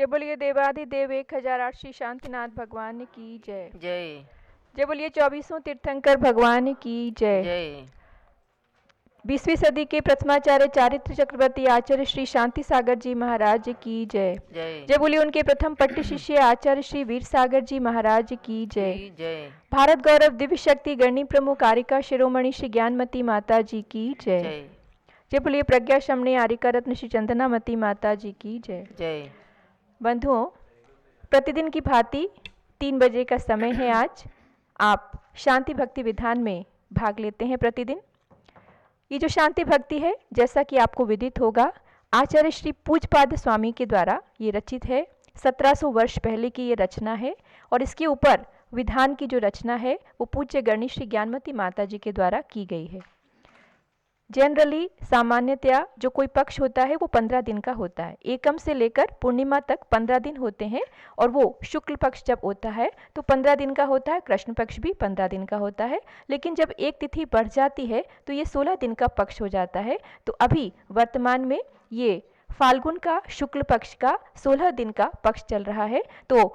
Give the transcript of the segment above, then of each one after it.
बोलिए देवाधिदेव 1008 श्री शांतिनाथ भगवान की जय। जय जय बोलिए 24 तीर्थंकर भगवान की जय। जय 20वीं सदी के प्रथमाचार्य चारित्र चक्रवर्ती आचार्य श्री शांति सागर जी महाराज की जय। जय जय बोलिए उनके प्रथम पट्ट शिष्य आचार्य श्री वीर सागर जी महाराज की जय। जय भारत गौरव दिव्य शक्ति गणनी प्रमुख कारिका शिरोमणि श्री ज्ञानमती माता जी की जय। जय जय बोलिए प्रज्ञा शमनी आरिका रत्न श्री चंदनामती माता जी की जय। जय बंधुओं, प्रतिदिन की भांति 3 बजे का समय है। आज आप शांति भक्ति विधान में भाग लेते हैं प्रतिदिन। ये जो शांति भक्ति है, जैसा कि आपको विदित होगा, आचार्य श्री पूज्यपाद स्वामी के द्वारा ये रचित है। 1700 वर्ष पहले की ये रचना है और इसके ऊपर विधान की जो रचना है वो पूज्य गणनी श्री ज्ञानमती माता जी के द्वारा की गई है। जनरली सामान्यतया जो कोई पक्ष होता है वो 15 दिन का होता है। एकम से लेकर पूर्णिमा तक 15 दिन होते हैं और वो शुक्ल पक्ष जब होता है तो 15 दिन का होता है, कृष्ण पक्ष भी 15 दिन का होता है। लेकिन जब एक तिथि बढ़ जाती है तो ये 16 दिन का पक्ष हो जाता है। तो अभी वर्तमान में ये फाल्गुन का शुक्ल पक्ष का 16 दिन का पक्ष चल रहा है। तो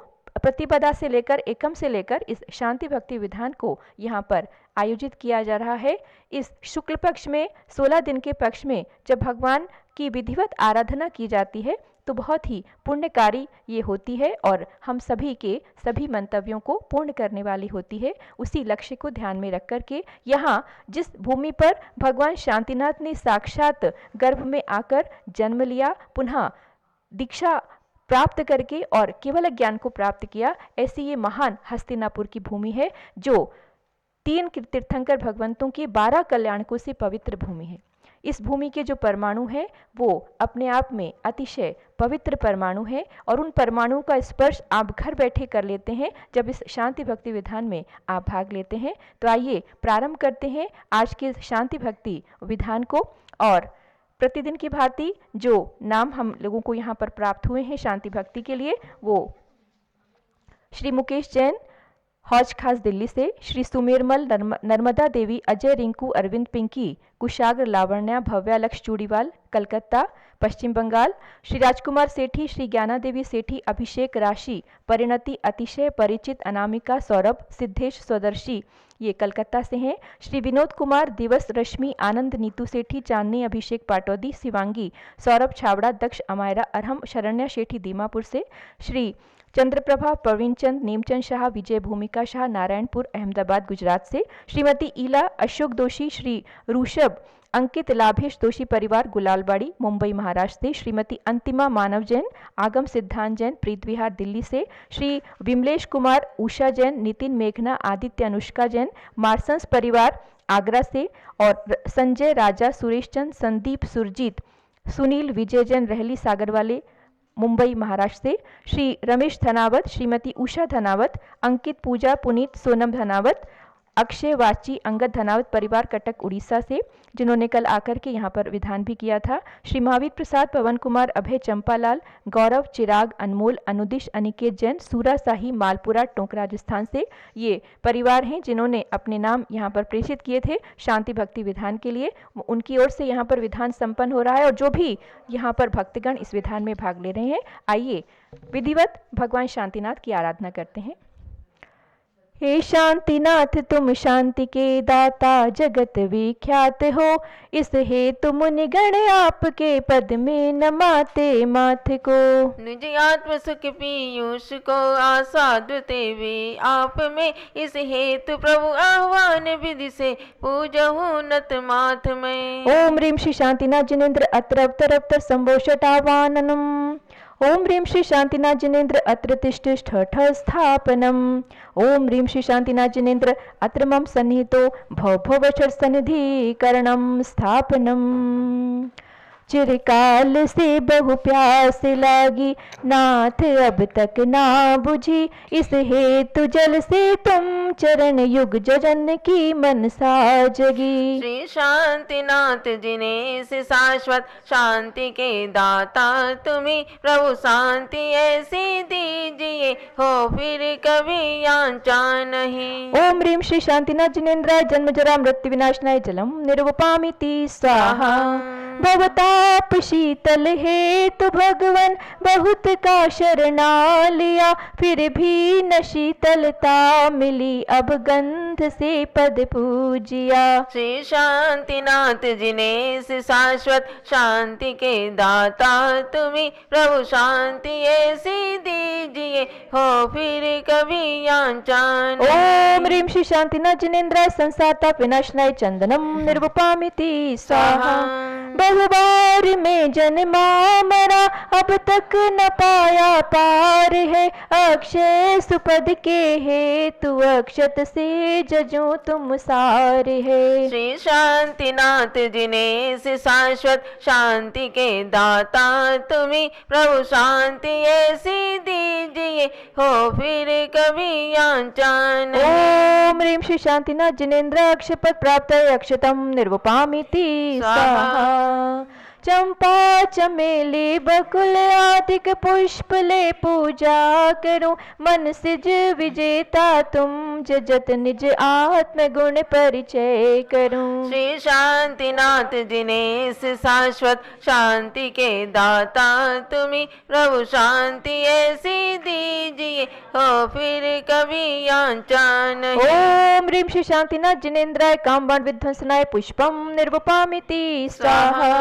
प्रतिपदा से लेकर एकम से लेकर इस शांति भक्ति विधान को यहाँ पर आयोजित किया जा रहा है। इस शुक्ल पक्ष में 16 दिन के पक्ष में जब भगवान की विधिवत आराधना की जाती है तो बहुत ही पुण्यकारी ये होती है और हम सभी के सभी मंतव्यों को पूर्ण करने वाली होती है। उसी लक्ष्य को ध्यान में रख कर के यहाँ जिस भूमि पर भगवान शांतिनाथ ने साक्षात गर्भ में आकर जन्म लिया, पुनः दीक्षा प्राप्त करके और केवल ज्ञान को प्राप्त किया, ऐसी ये महान हस्तिनापुर की भूमि है जो 3 तीर्थंकर भगवंतों के 12 कल्याणकों से पवित्र भूमि है। इस भूमि के जो परमाणु हैं वो अपने आप में अतिशय पवित्र परमाणु है और उन परमाणुओं का स्पर्श आप घर बैठे कर लेते हैं जब इस शांति भक्ति विधान में आप भाग लेते हैं। तो आइए प्रारंभ करते हैं आज के शांति भक्ति विधान को। और प्रतिदिन की भांति जो नाम हम लोगों को यहाँ पर प्राप्त हुए हैं शांति भक्ति के लिए, वो श्री मुकेश जैन हौज खास दिल्ली से, श्री सुमेरमल नर्मदा देवी अजय रिंकू अरविंद पिंकी कुशाग्र लावण्या भव्या लक्ष्य चूड़ीवाल कलकत्ता पश्चिम बंगाल, श्री राजकुमार सेठी श्री ज्ञाना देवी सेठी अभिषेक राशि परिणति अतिशय परिचित अनामिका सौरभ सिद्धेश स्वदर्शी ये कलकत्ता से हैं, श्री विनोद कुमार दिवस रश्मि आनंद नीतू सेठी चांदनी अभिषेक पाटौदी शिवांगी सौरभ छावड़ा दक्ष अमायरा अरहम शरण्या सेठी दीमापुर से, श्री चंद्रप्रभा प्रवीण चंद नेमचंद शाह विजय भूमिका शाह नारायणपुर अहमदाबाद गुजरात से, श्रीमती ईला अशोक दोषी श्री ऋषभ अंकित लाभेश दोषी परिवार गुलालबाड़ी मुंबई महाराष्ट्र से, श्रीमती अंतिमा मानव जैन आगम सिद्धांत जैन प्रीत विहार दिल्ली से, श्री विमलेश कुमार उषा जैन नितिन मेघना आदित्य अनुष्का जैन मार्संस परिवार आगरा से, और संजय राजा सुरेश चंद संदीप सुरजीत सुनील विजय जैन रहली सागर वाले मुंबई महाराष्ट्र से, श्री रमेश धनावत श्रीमती उषा धनावत अंकित पूजा पुनीत सोनम धनावत अक्षय वाची अंगद धनावत परिवार कटक उड़ीसा से, जिन्होंने कल आकर के यहाँ पर विधान भी किया था, श्री महावीर प्रसाद पवन कुमार अभय चंपालाल गौरव चिराग अनमोल अनुदिश अनिकेत जैन सूरा शाही मालपुरा टोंक राजस्थान से ये परिवार हैं जिन्होंने अपने नाम यहाँ पर प्रेषित किए थे शांति भक्ति विधान के लिए। उनकी ओर से यहाँ पर विधान संपन्न हो रहा है और जो भी यहाँ पर भक्तगण इस विधान में भाग ले रहे हैं, आइए विधिवत भगवान शांतिनाथ की आराधना करते हैं। हे शांतिनाथ तुम शांति के दाता जगत विख्यात हो, इस हेतु मुनि गण आपके पद में नमाते माथ को। निज आत्म सुख पीयूष को आसादते वे आप में, इस हेतु प्रभु आह्वान विधि से पूजहु नत माथ में। ओम ह्रीं श्री शांतिनाथ जिनेन्द्र अत्र अवतर अवतर संभोषटावाननम। ओम ह्रीं श्री शांतिनाथ जिनेन्द्र अत्र तिष्ठ ठठ स्थापनम। ओम ह्रीं श्री शांतिनाथ जिनेन्द्र अत्र मम सन्निहितो भव भवचर सन्निधिकरणम स्थापनम। चिरकाल से बहु प्यास लागी नाथ अब तक ना बुझी, इस हेतु जल से तुम चरण युग जजन की मनसा जगी। श्री शांतिनाथ जिने से शाश्वत शांति के दाता तुम्ही, प्रभु शांति ऐसी दीजिए हो फिर कभी यांचा नहीं। ओम ह्रीं श्री शांतिनाथ जिनेन्द्राय जन्म जरा मृत्यु विनाशनाय जलम निर्वपामिति स्वाहा। भवताप शीतल है तो भगवन बहुत का शरणा लिया, फिर भी न शीतलता मिली अब गंध से पद पूजिया। श्री शांतिनाथ जिनेश शाश्वत शांति के दाता तुम्ही प्रभु शांति ऐसी दीजिए हो फिर कभी यांचन। ओम ह्रीं श्री शांतिनाथ जिनेन्द्राय संसाता विनाशनाय चंदनम निर्वपामिति स्वाहा। बहुबार में जन्मा मरा अब तक न पाया पार है, अक्षय सुपद के हेतु अक्षत से जजो तुम सार है। श्री शांतिनाथ जिनेश शाश्वत शांति के दाता तुम्ही प्रभु शांति ऐसी दीजिए हो फिर कभी यांचन। ओम ह्रीं श्री शांतिनाथ जिनेन्द्र अक्षपद प्राप्त अक्षतम निर्वपामिति स्वाहा। चंपा चमेली बकुल आदिक पुष्प ले पूजा करूं, मन सिज विजेता तुम जजत निज आत्म गुण परिचय करूं। श्री शांतिनाथ जिनेश शाश्वत शांति के दाता तुम्ही प्रभु शांति ऐसी दीजिए हो फिर कभी यांचन। ओम ह्रीं श्री शांतिनाथ जिनेन्द्राय कामबाण विध्वंसनाय पुष्पम निर्वपामिति स्वाहा।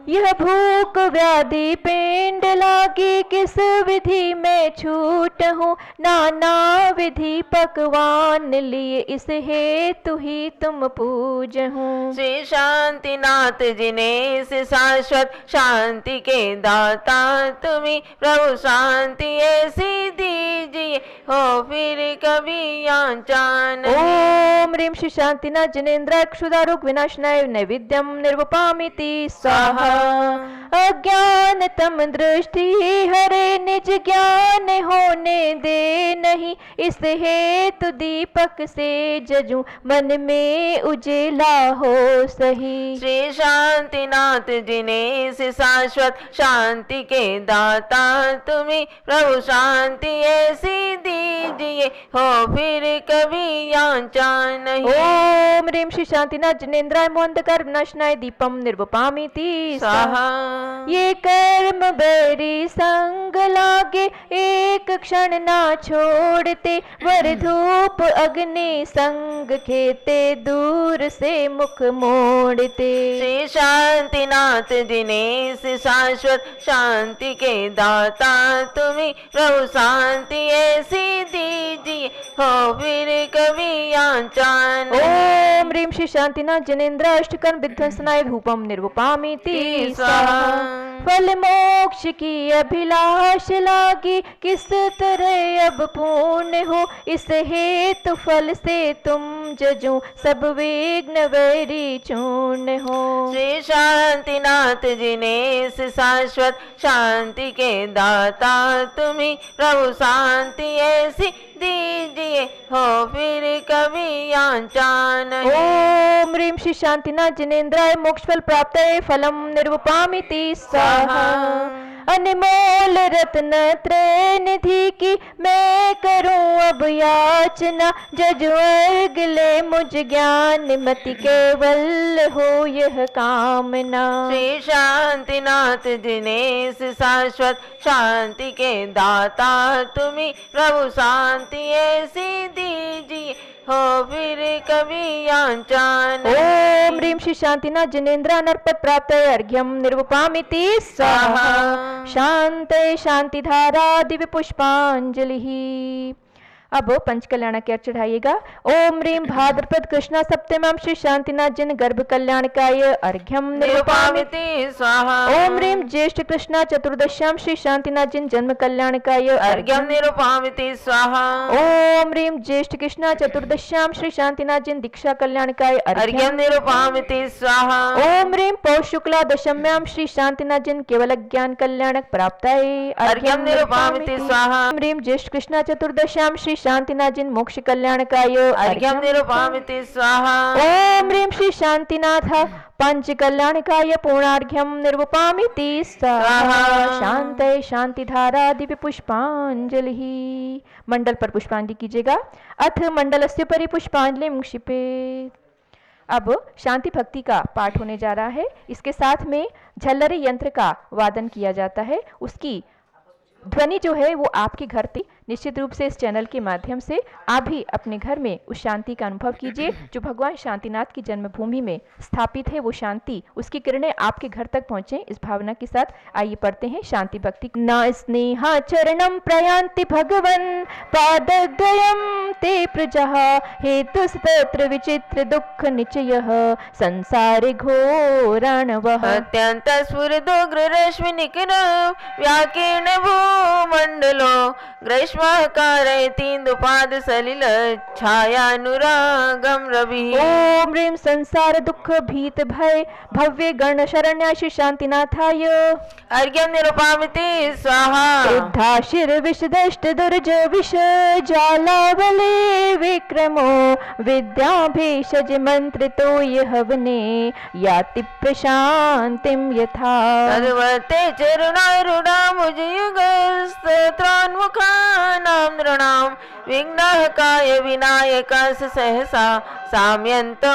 यह भूख व्याधि पेंड लागी किस विधि में छूट हूँ, नाना विधि पकवान लिए इस हेतु ही तुम पूज हूँ। श्री शांतिनाथ जिनेश शाश्वत शांति के दाता तुम्ही प्रभु शांति ऐसी दीजिए हो फिर कभी यांचन। ओम ह्रीं श्री शांतिनाथ जिनेन्द्राय क्षुधारोग विनाशनाय नैवेद्यम निर्वपामिति स्वाहा। अज्ञान तम दृष्टि हरे निज ज्ञान होने दे नहीं, इस हेतु दीपक से जजूं मन में उजेला हो सही। श्री शांतिनाथ जिनेश शाश्वत शांति के दाता तुम्ही प्रभु शांति ऐसी दीजिए हो फिर कभी यांचन नहीं। ओम ह्रीं श्री शांतिनाथ जिनेन्द्राय मोहंतकर विनाशनाय दीपम निर्वपामिति स्वाहा। ये कर्म बैरी संग लागे एक क्षण ना छोड़ते, वर धूप अग्नि संग खेते दूर से मुख मोड़ते। श्री शांतिनाथ जिनेश शाश्वत शांति के दाता तुम्ही प्रभु शांति ऐसी दीजिए हो फिर कभी यांचन। ओम ह्रीं श्री शांतिनाथ जिनेन्द्र अष्टकर्म विध्वंसनाय धूपम निर्वपामिति स्वाहा। फल मोक्ष की अभिलाष लागी किस तरह अब पूर्ण हो, इस हेतु फल से तुम जजो सब विघ्न वैरी चूर्ण हो। श्री शांतिनाथ जिनेश शाश्वत शांति के दाता तुम्ही प्रभु शांति ऐसी दीजिए हो फिर कभी यांचन। ओम ह्रीं श्री शांतिनाथ जिनेन्द्राय मोक्ष फल प्राप्त फलम निर्वपामिति स्वाहा। अनमोल रत्न त्रय निधि की मैं करूं अब याचना, जज वर्ग ले मुझ ज्ञान मति केवल हो यह कामना। श्री शांतिनाथ जिनेश शाश्वत शांति के दाता तुम्ही प्रभु शांति ऐसी दीजिए हो फिर कभी यांचन। ओम ह्रीं श्री शांतिनाथ जिनेन्द्र अनर्पद प्राप्त अर्घ्यम निर्वपामिति स्वाहा। शांतये शांतिधारा दिव्य पुष्पांजलि। अब पंच कल्याण के अर्घ्य चढ़ाइएगा। ओम ह्रीं भाद्रपद कृष्णा सप्तम्यां श्री शांतिनाथ जिन गर्भ कल्याणकाय अर्घ्यम निर्वपामिति स्वाहा। ओम ह्रीं ज्येष्ठ कृष्णा चतुर्दश्यां श्री शांतिनाथ जिन जन्म कल्याणकाय अर्घ्यम निर्वपामिति स्वाहा। ओम ह्रीं ज्येष्ठ कृष्णा चतुर्दश्यां श्री शांतिनाथ जिन दीक्षा कल्याणकाय अर्घ्यम निर्वपामिति स्वाहा। ओम ह्रीं पौष शुक्ला दशम्यां श्री शांतिनाथ जिन केवल ज्ञान कल्याणक प्राप्ताय अर्घ्यम निर्वपामिति स्वाहा। ओम ह्रीं ज्येष्ठ कृष्णा चतुर्दश्यां श्री शांतिनाथ जिन मोक्ष कल्याणकाय अर्घ्यम निर्वपामिति स्वाहा। ओम ह्रीं श्री शांतिनाथ पंच कल्याणकाय पूर्णार्घ्यम निर्वपामिति स्वाहा। शांतये शांतिधारा दिव्य पुष्पांजलि। मंडल पर पुष्पांजलि कीजिएगा। अथ मंडलस्य परि पुष्पांजलि क्षिपेत्। अब शांति भक्ति का पाठ होने जा रहा है। इसके साथ में झल्लरी यंत्र का वादन किया जाता है। उसकी ध्वनि जो है वो आपके घर तक, निश्चित रूप से इस चैनल के माध्यम से आप भी अपने घर में उस शांति का अनुभव कीजिए जो भगवान शांतिनाथ की जन्मभूमि में स्थापित है। वो शांति, उसकी किरणें आपके घर तक पहुंचे, इस भावना के साथ आइए पढ़ते हैं शांति भक्ति। न स्नेहा चरणम प्रयान्ति भगवन् पादद्वयं ते प्रजः हेतुस्तत्र विचित्र दुःख निचयः संसारे घोराणवः। अत्यंत स्फुरदुग्र रश्मि निकरं व्याकीर्ण भूमण्डलो ग्रीष्मकारयतीन्दुपाद सलिल छायानुरागं रविः। ओम ह्रीं संसार दुःख भीत भय भव्य गण शरण्या श्री शांतिनाथाय अर्घ्यं निरुपामिति स्वाहा। क्रुद्धाशिर विषदष्ट दुर्ज विष ज्वालावले विक्रमो विद्याभीषज मंत्रितो ये हवने याति प्रशांतिं यथा। तद्वते चरुणारूढा मुजयुगस्तोत्रान्मुखानां नृणां विघ्नः काय विनायकः सहसा साम्यन्तो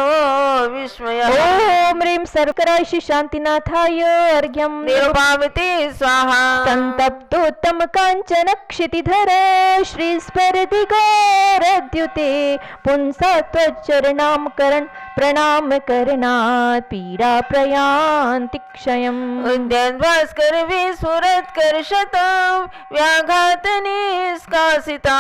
विस्मयः। ओम ह्रीं सर्वकराय श्री शांतिनाथाय अर्घ्यं निरुपामिति स्वाहा। संतप्तोत्तम कांचन क्षितिधर श्री स्पर्धिगौरद्युते पुंसा त्वच्चरणां करण प्रणाम करणात् पीड़ा प्रयान्ति क्षयम्। उद्यन भास्कर विस्फुरत् कर्षतं व्याघात निष्कासिता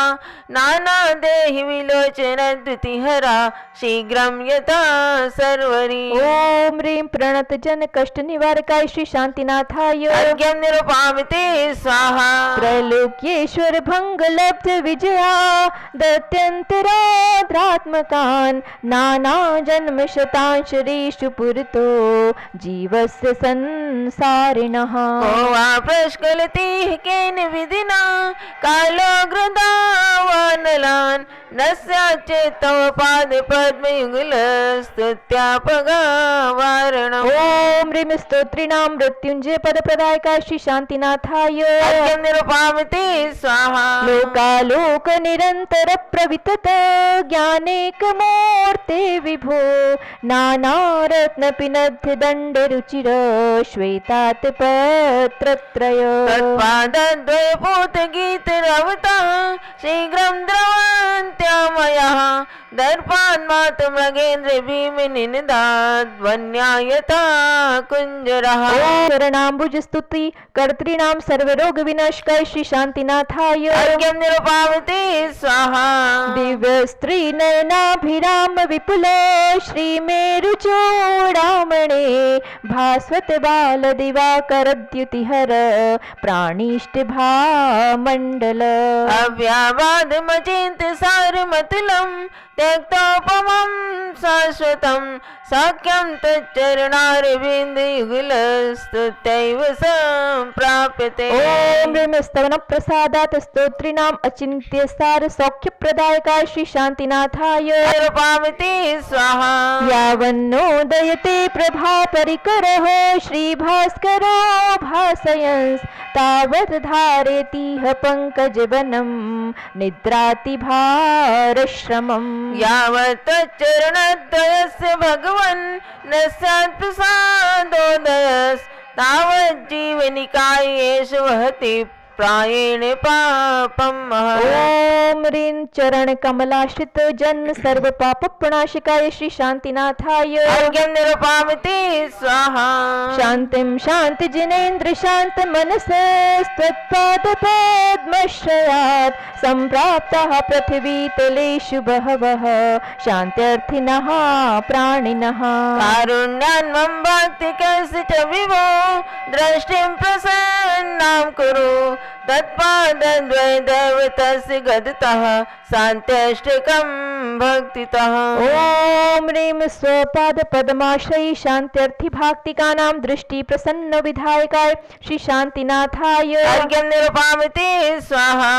नाना देहि विलोचन द्युतिहरा शीघ्रं यथा सर्वरी। ओम ह्रीं प्रणत जन कष्ट निवारकाय श्री शांतिनाथाय अर्घ्यं निरुपामिति स्वाहा। त्रैलोक्येश्वर भंग लब्ध विजया दत्यन्तराध्रात्मकान् नाना जन्म शतांशरेषु पुरतो जीवस्य संसारिणः। को वा प्रष्कलति केन विधिना कालोग्रदावानलान् नस्याच्चेत्तव पाद पद्मयुगलस्तुत्यापगावारणम्। ओम ह्रीं स्तोत्रिणां मृत्युंजय पद प्रदायकाय श्री शांतिनाथाय अर्घ्यं निरुपामिति स्वाहा। लोकालोक निरंतर प्रवितत ज्ञानेक मूर्ते विभो नाना रत्न पिनद्य दंड रुचिर श्वेतात पत्रत्रय। तत्पादद्वय पूत गीत रवता शीघ्रं द्रवन्त्यामयः दर्पान्मात मृगेन्द्र भीम निनदाद्वन्यायता कुञ्जरः। शरणाम्बुज स्तुति कर्तॄणां सर्वरोग विनाशकाय श्री शांतिनाथाय अर्घ्यं निरुपामिति स्वाहा। दिव्य स्त्री नयनाभिराम विपुल श्री मेरुचूडामणे भास्वत बाल दिवाकर द्युतिहर प्राणिष्ट भामण्डल। अव्यावाद मचिन्त सारमतुलं त्यक्तोपमं शाश्वतं सख्यं तच्चरणारविन्दयुगलस्तुत्यैव सम्प्राप्यते। ओम ह्रीं स्तवन प्रसादात् स्तोत्रिणाम् अचिन्त्य सार सौख्य प्रदायकाय श्री शांतिनाथाय निरुपामिति स्वाहा। यावन्नोदयते प्रभा परिकरः श्री भास्करो भासयंस् तावत् धारयतिह पंकजवनं निद्राति भारश्रमम्। यावत् चरणद्वयस्य भगवन् न स्यात् प्रसादोदयस् तावत् जीवनिकायेष वहति प्रायेण पापं महत्। ओम ह्रीं चरण कमलाश्रित जन सर्व पाप प्रणाशिकाय श्री शांतिनाथाय अर्घ्यं निरुपामिति स्वाहा। शांतिं शांति जिनेन्द्र शांत मनसस्त्वत्पाद पद्मश्रयात् संप्राप्तः पृथ्वी तलेषु बहवः शान्त्यर्थिनः प्राणिनः। कारुण्यान्वं भक्तिकस्य च विभो दृष्टिं प्रसन्नां कुरु तत्पादद्वयदैवतस्य गदतः शान्त्यष्टकं भक्तितः। ओम ह्रीं स्वपाद पद्माश्रयी शान्त्यर्थी भाक्तिकानां दृष्टि प्रसन्न विधायकाय श्री शांतिनाथाय अर्घ्यं निरुपामिति स्वाहा।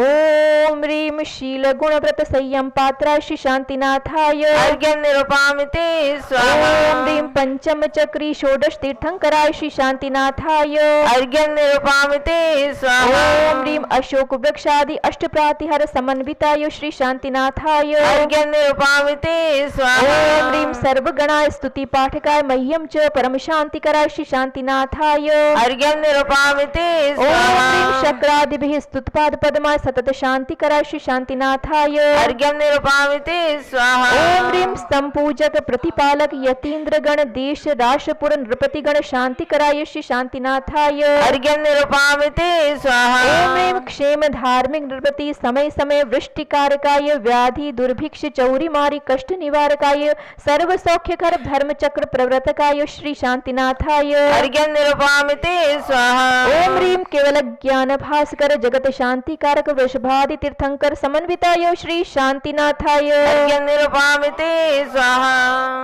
ओम ह्रीं शील गुण व्रत संयम पात्राय श्री शांतिनाथाय अर्घ्यं निरुपामिति स्वाहा। ओम ह्रीं पंचम चक्री षोडश तीर्थंकराय श्री शांतिनाथाय अर्घ्यं निरुपामिति स्वाहा। ओम ह्रीं अशोक वृक्षादि अष्ट प्रातिहार समन्विताय श्री शांतिनाथाय। अर्घ्यं निरुपामि ते स्वाहा। ओम ह्रीं सर्वगणाय स्तुति पाठकाय मह्यं च परम शांतिकराय श्री शांतिनाथाय। अर्घ्यं निरुपामि ते ओम ह्रीं स्वाहा। शक्रादिभिः स्तुतपाद पद्माय सतत शांतिकराय श्री शांतिनाथाय। अर्घ्यं निरुपामि ते स्वाहा। ओम ह्रीं संपूजक प्रतिपालक यतीन्द्रगण देश राष्ट्रपुर नृपतिगण शांतिकराय श्री शांतिनाथाय। अर्घ्यं निरुपामि ते स्वाहा। ओम ह्रीं क्षेम धार्मिक नृपति समय समय वृष्टिकारकाय व्याधि दुर्भिक्ष चौरी मारी कष्ट निवारकाय सर्व सौख्यकर धर्मचक्र प्रवर्तकाय श्री शांतिनाथाय। अर्घ्यं निरुपामि ते स्वाहा। ओम ह्रीं केवल ज्ञान भास्कर जगत शांति कारक वृषभादि तीर्थंकर समन्विताय श्री शांतिनाथाय। अर्घ्यं निरुपामि ते स्वाहा।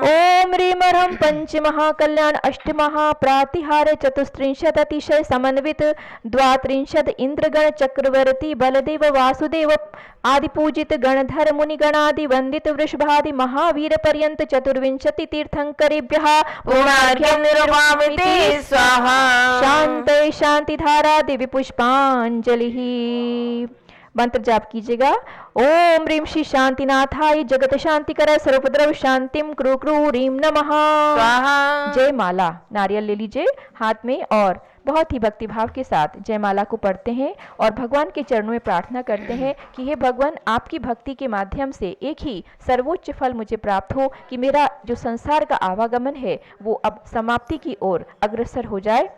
ओम ह्रीं अर्हं पंच महाकल्याण अष्ट महाप्रातिहार चतुस्त्रिंशत् अतिशय समन्वित द्वात्रिंशत् इंद्रगण चक्रवर्ती बलदेव वासुदेव आदि पूजित गणधर मुनिगणादि वंदित वृषभादि महावीर पर्यंत चतुर्विंशति तीर्थंकरेभ्यः पूर्णार्घ्यं निरुपामि ते स्वाहा। शांतये शांतिधारा दिव्य पुष्पांजलि। मंत्र जाप कीजिएगा। ओम ह्रीं श्री शांतिनाथाय जगत शांतिकराय सर्वोपद्रव शांतिम क्रू क्रू ह्रीं नमः स्वाहा। जय माला। नारियल ले लीजिए हाथ में और बहुत ही भक्तिभाव के साथ जयमाला को पढ़ते हैं और भगवान के चरणों में प्रार्थना करते हैं कि हे भगवान, आपकी भक्ति के माध्यम से एक ही सर्वोच्च फल मुझे प्राप्त हो कि मेरा जो संसार का आवागमन है वो अब समाप्ति की ओर अग्रसर हो जाए।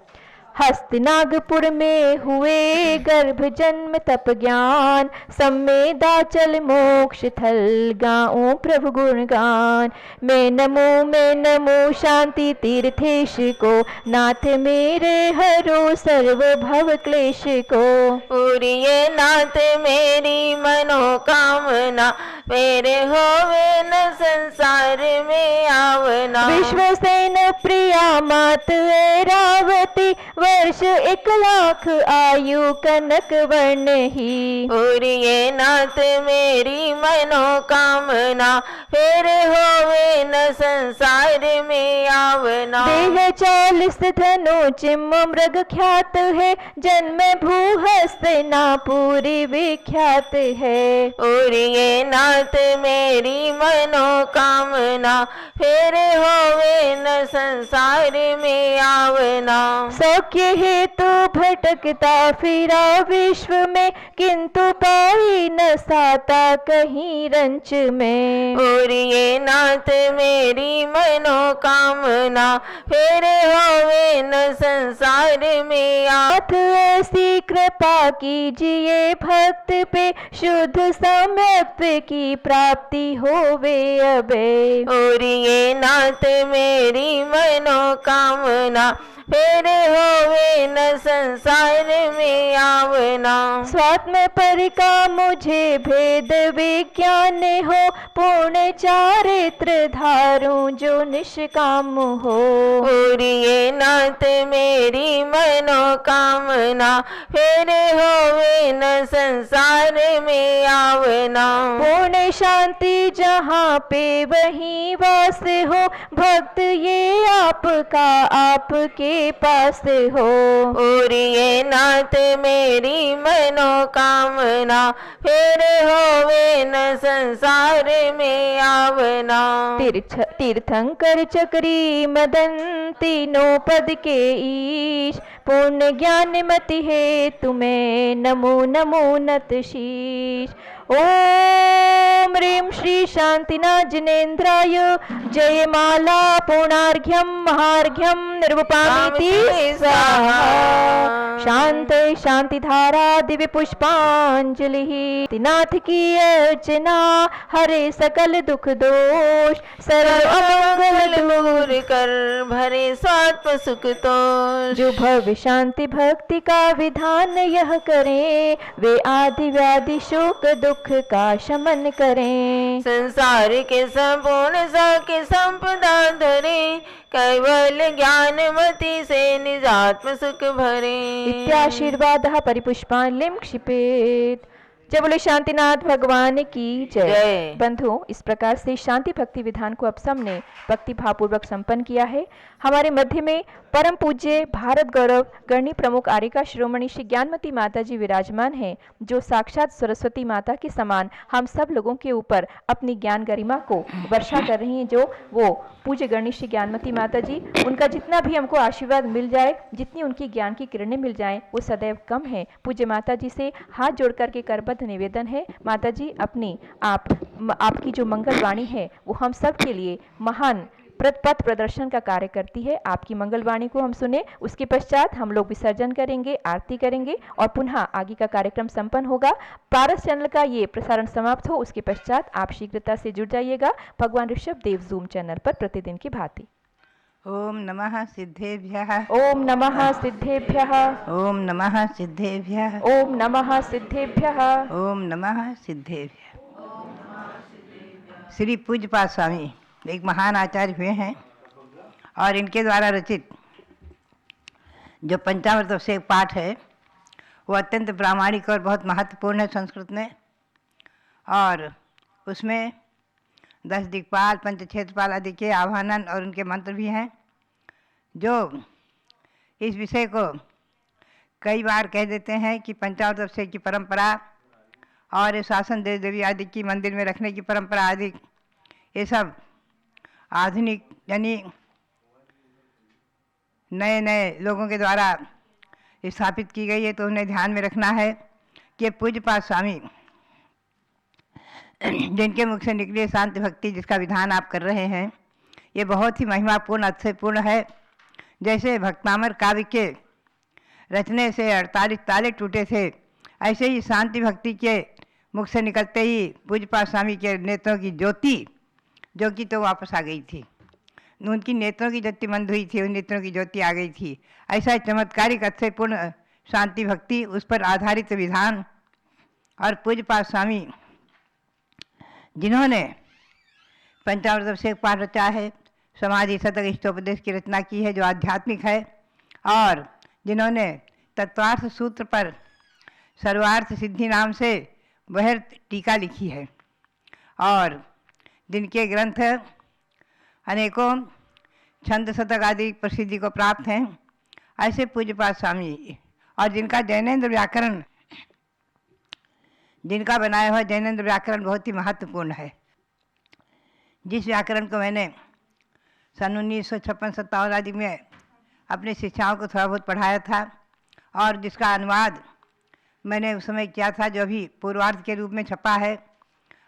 हस्तिनागपुर में हुए गर्भ जन्म तप ज्ञान सम्मेदाचल मोक्ष थल गाऊं प्रभु गुणगान। मैं नमो शांति तीर्थेश को नाथ मेरे हरो सर्व भव क्लेश को। पूरिये नाथ मेरी मनोकामना मेरे होवे न संसार में आवना। विश्वसेन प्रिया मात ऐरावती वर्ष 1 लाख आयु कनक वर्ण ही। पूरिये नाथ मेरी मनोकामना फिर होवे न संसार में आवना। देह 40 धनु चिम मृग ख्यात है जन्म भूहस्त ना पूरी विख्यात है। पूरिये नाथ मेरी मनोकामना फिर होवे न संसार में आवना। सौख्य हेतु भटकता फिरा विश्व में किंतु पाई न साता कहीं रंच में। पूरिये नाथ मेरी मनोकामना फिर होवे न संसार में नाथ ऐसी कृपा कीजिए भक्त पे शुद्ध सम्यक्त की प्राप्ति होवे अबे। पूरिये नाथ मेरी मनोकामना फिर होवे न संसार में आवना। स्वात्म पर का मुझे भेद विज्ञान हो पूर्ण चारित्र धारूं जो निष्काम हो। पूरिये नाथ मेरी मनोकामना फिर होवे न संसार में आवना। पूर्ण शांति जहाँ पे वहीं वास हो भक्त ये आपका आपके पास हो। पूरिये नाथ मेरी मनोकामना फिर होवे न संसार में आवना। तीर्थंकर चक्री मदन तीनों पद के ईश पूर्ण ज्ञान मति है तुम्हें नमो नमो नत शीश। ओम ह्रीं श्री शांतिनाथ जिनेन्द्राय जय माला पूर्णार्घ्यम महार्घ्यम निर्वपामीति स्वाहा। शांत शांति धारा दिव्य पुष्पांजलि। नाथ की अर्चना हरे सकल दुख दोष सर्व अमंगल दूर कर भरे स्वात्म सुख तोष। जो भव्य शांति भक्ति का विधान यह करें वे आदि व्याधि शोक दुख का शमन करें। संसार के संपूर्ण साके संपदा धरे कैवल ज्ञान मति से निजात्म सुख भरे। इत्याशीर्वादः परिपुष्पांजलिं क्षिपेत्। जय बोले शांतिनाथ भगवान की जय। बंधुओं, इस प्रकार से शांति भक्ति विधान को अब सबने भक्ति भावपूर्वक संपन्न किया है। हमारे मध्य में परम पूज्य भारत गौरव गणनी प्रमुख आर्यिका शिरोमणि श्री ज्ञानमती माता जी विराजमान हैं, जो साक्षात सरस्वती माता के समान हम सब लोगों के ऊपर अपनी ज्ञान गरिमा को वर्षा कर रही हैं। जो वो पूज्य गणनी श्री ज्ञानमती माता जी, उनका जितना भी हमको आशीर्वाद मिल जाए, जितनी उनकी ज्ञान की किरणें मिल जाएं, वो सदैव कम है। पूज्य माता जी से हाथ जोड़ करके करबद्ध निवेदन है, माता जी अपनी आपकी जो मंगल वाणी है वो हम सब के लिए महान पथ प्रदर्शन का कार्य करती है। आपकी मंगलवाणी को हम सुने, उसके पश्चात हम लोग विसर्जन करेंगे, आरती करेंगे और पुनः आगे का कार्यक्रम संपन्न होगा। पारस चैनल का ये प्रसारण समाप्त हो, उसके पश्चात आप शीघ्रता से जुड़ जाइएगा भगवान ऋषभ देव जूम चैनल पर प्रतिदिन की भांति। ओम नमः सिद्धेभ्यः। ओम नमः सिद्धेभ्यः। ओम नमः सिद्धेभ्यः। ओम नमः सिद्धेभ्यः। ओम नमः सिद्धेभ्यः। श्री पूज्यपाद स्वामी एक महान आचार्य हुए हैं और इनके द्वारा रचित जो पंचामृत से पाठ है वो अत्यंत प्रामाणिक और बहुत महत्वपूर्ण है संस्कृत में। और उसमें 10 दिक्पाल, पंचक्षेत्रपाल आदि के आह्वानन और उनके मंत्र भी हैं, जो इस विषय को कई बार कह देते हैं कि पंचामृत अभिषेक की परंपरा और शासन देव देवी आदि की मंदिर में रखने की परंपरा आदि, ये सब आधुनिक यानी नए नए लोगों के द्वारा स्थापित की गई है। तो उन्हें ध्यान में रखना है कि पूज्यपाद स्वामी जिनके मुख से निकली शांति भक्ति जिसका विधान आप कर रहे हैं, ये बहुत ही महिमापूर्ण अतिशयपूर्ण है। जैसे भक्तामर काव्य के रचने से 48 ताले टूटे थे, ऐसे ही शांति भक्ति के मुख से निकलते ही पूज्यपाद स्वामी के नेत्रों की ज्योति जो कि तो वापस आ गई थी। उनकी नेत्रों की ज्योति मंद हुई थी, उन नेत्रों की ज्योति आ गई थी। ऐसा चमत्कारिक अतिशयपूर्ण शांति भक्ति, उस पर आधारित विधान। और पूज्यपाद स्वामी जिन्होंने पंचामृत अभिषेक पाठ रचा है, समाधि शतक इष्टोपदेश की रचना की है जो आध्यात्मिक है, और जिन्होंने तत्वार्थ सूत्र पर सर्वार्थ सिद्धि नाम से वह टीका लिखी है, और जिनके ग्रंथ अनेकों छंद शतक आदि प्रसिद्धि को प्राप्त हैं, ऐसे पूज्यपाद स्वामी। और जिनका जैनेन्द्र व्याकरण, जिनका बनाया हुआ जैनेन्द्र व्याकरण बहुत ही महत्वपूर्ण है। जिस व्याकरण को मैंने सन 1956-57 आदि में अपने शिक्षाओं को थोड़ा बहुत पढ़ाया था, और जिसका अनुवाद मैंने उस समय किया था, जो अभी पूर्वार्ध के रूप में छपा है,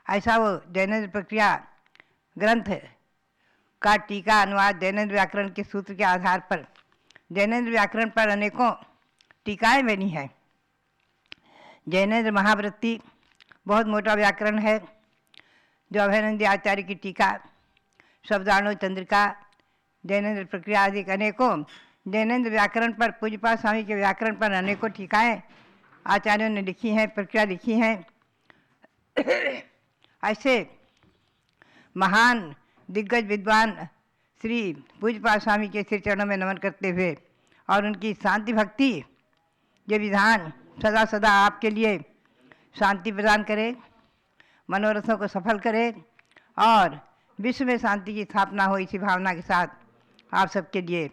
ऐसा वो जैनेन्द्र प्रक्रिया ग्रंथ का टीका अनुवाद जैनेन्द्र व्याकरण के सूत्र के आधार पर, जैनेन्द्र व्याकरण पर अनेकों टीकाएँ बनी हैं। जैनेन्द्र महावृत्ति बहुत मोटा व्याकरण है, जो अभयनंदी आचार्य की टीका, शब्दाणु चंद्रिका, जैनेन्द्र प्रक्रिया आदि अनेकों जैनेन्द्र व्याकरण पर, पूज्यपाद स्वामी के व्याकरण पर अनेकों टीकाएँ आचार्यों ने लिखी हैं, प्रक्रिया लिखी हैं। ऐसे महान दिग्गज विद्वान श्री पूज्यपाद स्वामी के श्री चरणों में नमन करते हुए और उनकी शांति भक्ति ये विधान सदा सदा आपके लिए शांति प्रदान करे, मनोरथों को सफल करे और विश्व में शांति की स्थापना हो, इसी भावना के साथ आप सबके लिए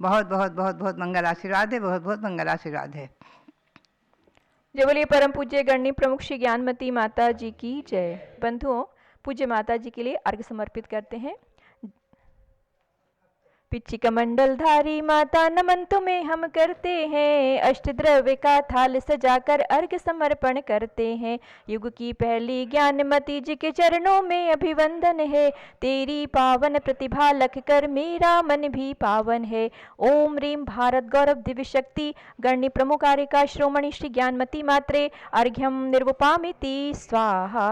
बहुत बहुत बहुत बहुत मंगल आशीर्वाद है, बहुत बहुत मंगल आशीर्वाद है। जय बोलिए परम पूज्य गणनी प्रमुख श्री ज्ञानमती माता जी की जय। बंधुओं, पूज्य माता जी के लिए अर्घ्य समर्पित करते हैं। पिच्ची कमंडल धारी माता नमन तुम्हें हम करते हैं, अष्ट द्रव्य का थाल सजाकर अर्घ्य समर्पण करते हैं। युग की पहली ज्ञानमती जी के चरणों में अभिवंदन है, तेरी पावन प्रतिभा लख कर मेरा मन भी पावन है। ओम रीम भारत गौरव दिव्य शक्ति गणनी प्रमुख आर्यिका श्रोमणी श्री ज्ञानमती मात्रे अर्घ्यम निर्वपामिति स्वाहा।